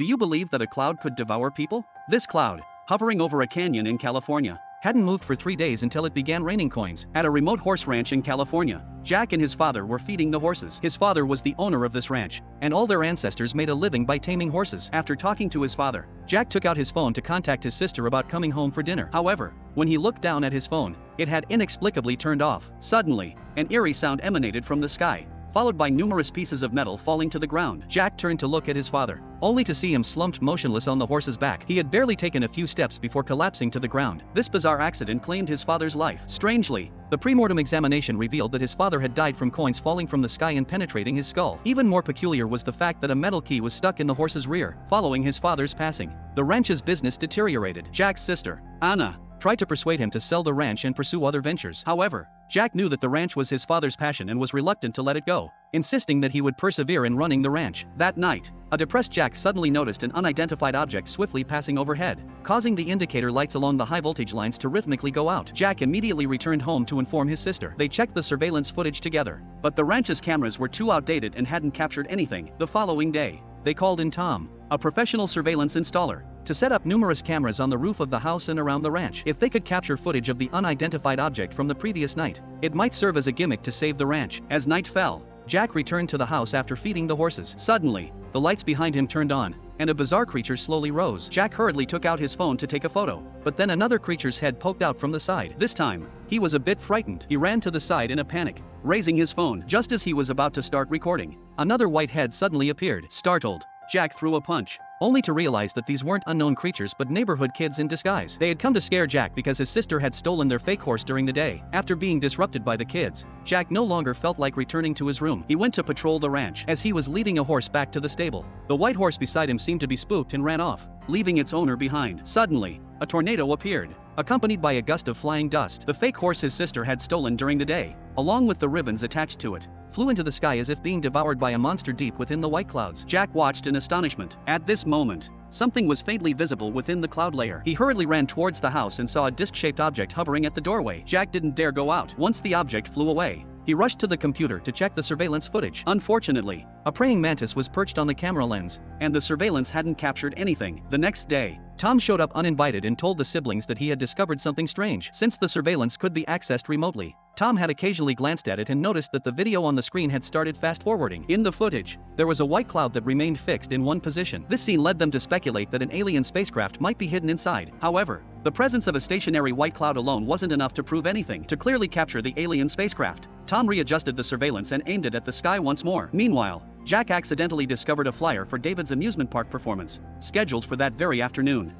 Do you believe that a cloud could devour people? This cloud, hovering over a canyon in California, hadn't moved for 3 days until it began raining coins. At a remote horse ranch in California, Jack and his father were feeding the horses. His father was the owner of this ranch, and all their ancestors made a living by taming horses. After talking to his father, Jack took out his phone to contact his sister about coming home for dinner. However, when he looked down at his phone, it had inexplicably turned off. Suddenly, an eerie sound emanated from the sky, followed by numerous pieces of metal falling to the ground. Jack turned to look at his father, only to see him slumped motionless on the horse's back. He had barely taken a few steps before collapsing to the ground. This bizarre accident claimed his father's life. Strangely, the pre-mortem examination revealed that his father had died from coins falling from the sky and penetrating his skull. Even more peculiar was the fact that a metal key was stuck in the horse's rear. Following his father's passing, the ranch's business deteriorated. Jack's sister, Anna, tried to persuade him to sell the ranch and pursue other ventures. However, Jack knew that the ranch was his father's passion and was reluctant to let it go, insisting that he would persevere in running the ranch. That night, a depressed Jack suddenly noticed an unidentified object swiftly passing overhead, causing the indicator lights along the high-voltage lines to rhythmically go out. Jack immediately returned home to inform his sister. They checked the surveillance footage together, but the ranch's cameras were too outdated and hadn't captured anything. The following day, they called in Tom, a professional surveillance installer, to set up numerous cameras on the roof of the house and around the ranch. If they could capture footage of the unidentified object from the previous night, it might serve as a gimmick to save the ranch. As night fell, Jack returned to the house after feeding the horses. Suddenly, the lights behind him turned on, and a bizarre creature slowly rose. Jack hurriedly took out his phone to take a photo, but then another creature's head poked out from the side. This time, he was a bit frightened. He ran to the side in a panic, raising his phone. Just as he was about to start recording, another white head suddenly appeared. Startled, Jack threw a punch, only to realize that these weren't unknown creatures but neighborhood kids in disguise. They had come to scare Jack because his sister had stolen their fake horse during the day. After being disrupted by the kids, Jack no longer felt like returning to his room. He went to patrol the ranch. As he was leading a horse back to the stable, the white horse beside him seemed to be spooked and ran off, leaving its owner behind. Suddenly, a tornado appeared, accompanied by a gust of flying dust. The fake horse his sister had stolen during the day, along with the ribbons attached to it, flew into the sky as if being devoured by a monster deep within the white clouds. Jack watched in astonishment. At this moment, something was faintly visible within the cloud layer. He hurriedly ran towards the house and saw a disc-shaped object hovering at the doorway. Jack didn't dare go out. Once the object flew away, he rushed to the computer to check the surveillance footage. Unfortunately, a praying mantis was perched on the camera lens, and the surveillance hadn't captured anything. The next day, Tom showed up uninvited and told the siblings that he had discovered something strange. Since the surveillance could be accessed remotely, Tom had occasionally glanced at it and noticed that the video on the screen had started fast-forwarding. In the footage, there was a white cloud that remained fixed in one position. This scene led them to speculate that an alien spacecraft might be hidden inside. However, the presence of a stationary white cloud alone wasn't enough to prove anything. To clearly capture the alien spacecraft, Tom readjusted the surveillance and aimed it at the sky once more. Meanwhile, Jack accidentally discovered a flyer for David's amusement park performance, scheduled for that very afternoon.